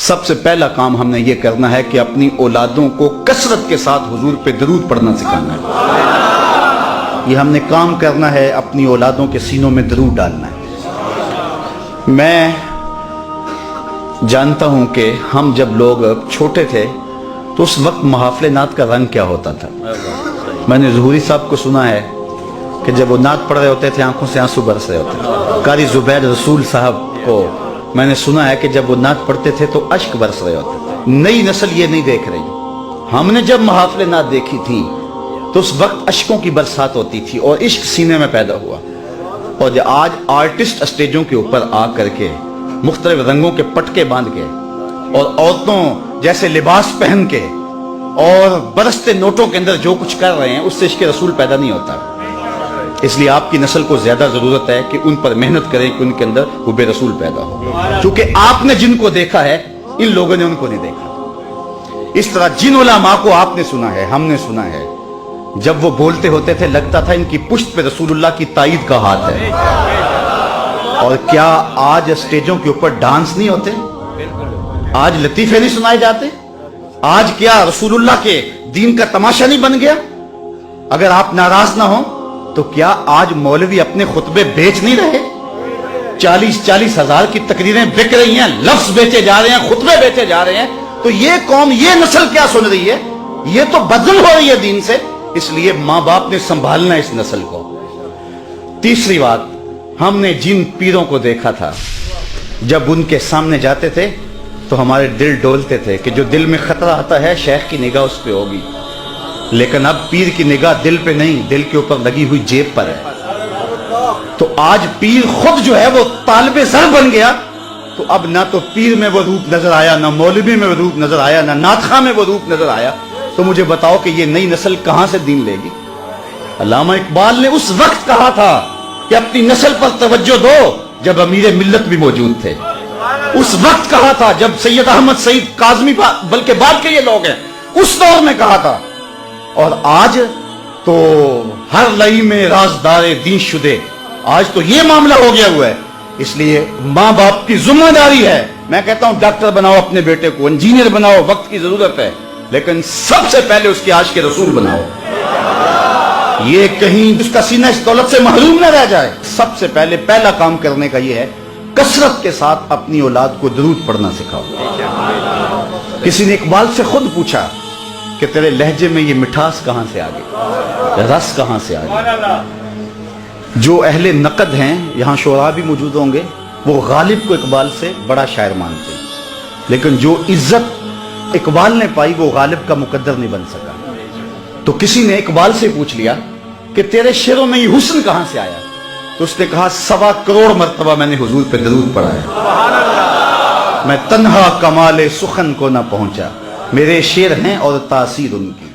سب سے پہلا کام ہم نے یہ کرنا ہے کہ اپنی اولادوں کو کثرت کے ساتھ حضور پہ درود پڑھنا سکھانا ہے۔ یہ ہم نے کام کرنا ہے، اپنی اولادوں کے سینوں میں درود ڈالنا ہے۔ میں جانتا ہوں کہ ہم جب لوگ چھوٹے تھے تو اس وقت محافل نعت کا رنگ کیا ہوتا تھا۔ میں نے ظہوری صاحب کو سنا ہے کہ جب وہ نعت پڑھ رہے ہوتے تھے آنکھوں سے آنسو برس رہے ہوتے تھے۔ قاری زبیر رسول صاحب کو میں نے سنا ہے کہ جب وہ نعت پڑھتے تھے تو اشک برس رہے ہوتے تھے۔ نئی نسل یہ نہیں دیکھ رہی۔ ہم نے جب محافل نعت دیکھی تھی تو اس وقت اشکوں کی برسات ہوتی تھی اور عشق سینے میں پیدا ہوا، اور جو آج آرٹسٹ اسٹیجوں کے اوپر آ کر کے مختلف رنگوں کے پٹکے باندھ کے اور عورتوں جیسے لباس پہن کے اور برستے نوٹوں کے اندر جو کچھ کر رہے ہیں، اس سے عشق رسول پیدا نہیں ہوتا۔ اس لیے آپ کی نسل کو زیادہ ضرورت ہے کہ ان پر محنت کریں کہ ان کے اندر حب رسول پیدا ہو، کیونکہ آپ نے جن کو دیکھا ہے ان لوگوں نے ان کو نہیں دیکھا۔ اس طرح جن علماء کو آپ نے سنا ہے، ہم نے سنا ہے، جب وہ بولتے ہوتے تھے لگتا تھا ان کی پشت پہ رسول اللہ کی تائید کا ہاتھ ہے۔ اور کیا آج اسٹیجوں کے اوپر ڈانس نہیں ہوتے؟ آج لطیفے نہیں سنائے جاتے؟ آج کیا رسول اللہ کے دین کا تماشا نہیں بن گیا؟ اگر آپ ناراض نہ ہوں تو کیا آج مولوی اپنے خطبے بیچ نہیں رہے؟ 40 ہزار کی تقریریں بک رہی ہیں، لفظ بیچے جا رہے ہیں، خطبے بیچے جا رہے ہیں، تو یہ قوم، یہ نسل کیا سن رہی ہے؟ یہ تو بدل ہو رہی ہے دین سے۔ اس لیے ماں باپ نے سنبھالنا اس نسل کو۔ تیسری بات، ہم نے جن پیروں کو دیکھا تھا جب ان کے سامنے جاتے تھے تو ہمارے دل ڈولتے تھے کہ جو دل میں خطرہ آتا ہے شیخ کی نگاہ اس پہ ہوگی، لیکن اب پیر کی نگاہ دل پہ نہیں، دل کے اوپر لگی ہوئی جیب پر ہے۔ تو آج پیر خود جو ہے وہ طالب زر بن گیا، تو اب نہ تو پیر میں وہ روپ نظر آیا، نہ مولوی میں وہ روپ نظر آیا، نہ ناتخواں میں وہ روپ نظر آیا۔ تو مجھے بتاؤ کہ یہ نئی نسل کہاں سے دین لے گی؟ علامہ اقبال نے اس وقت کہا تھا کہ اپنی نسل پر توجہ دو جب امیر ملت بھی موجود تھے۔ اس وقت کہا تھا جب سید احمد سعید کاظمی، بلکہ بعد کے یہ لوگ ہیں، اس دور میں کہا تھا۔ اور آج تو ہر لئی میں رازدار دین شدے، آج تو یہ معاملہ ہو گیا ہوا ہے۔ اس لیے ماں باپ کی ذمہ داری ہے۔ میں کہتا ہوں ڈاکٹر بناؤ اپنے بیٹے کو، انجینئر بناؤ، وقت کی ضرورت ہے، لیکن سب سے پہلے اس کے عاشق رسول بناؤ، یہ کہیں اس کا سینہ اس دولت سے محروم نہ رہ جائے۔ سب سے پہلا کام کرنے کا یہ ہے، کثرت کے ساتھ اپنی اولاد کو درود پڑھنا سکھاؤ۔ کسی نے اقبال سے خود پوچھا کہ تیرے لہجے میں یہ مٹھاس کہاں سے آ گئی، رس کہاں سے آ گئی؟ جو اہل نقد ہیں، یہاں شعراء بھی موجود ہوں گے، وہ غالب کو اقبال سے بڑا شاعر مانتے ہیں، لیکن جو عزت اقبال نے پائی وہ غالب کا مقدر نہیں بن سکا۔ تو کسی نے اقبال سے پوچھ لیا کہ تیرے شعروں میں یہ حسن کہاں سے آیا؟ تو اس نے کہا 1.25 کروڑ مرتبہ میں نے حضور پہ درود پڑھا ہے، میں تنہا کمال سخن کو نہ پہنچا، میرے شعر ہیں اور تاثیر ان کی۔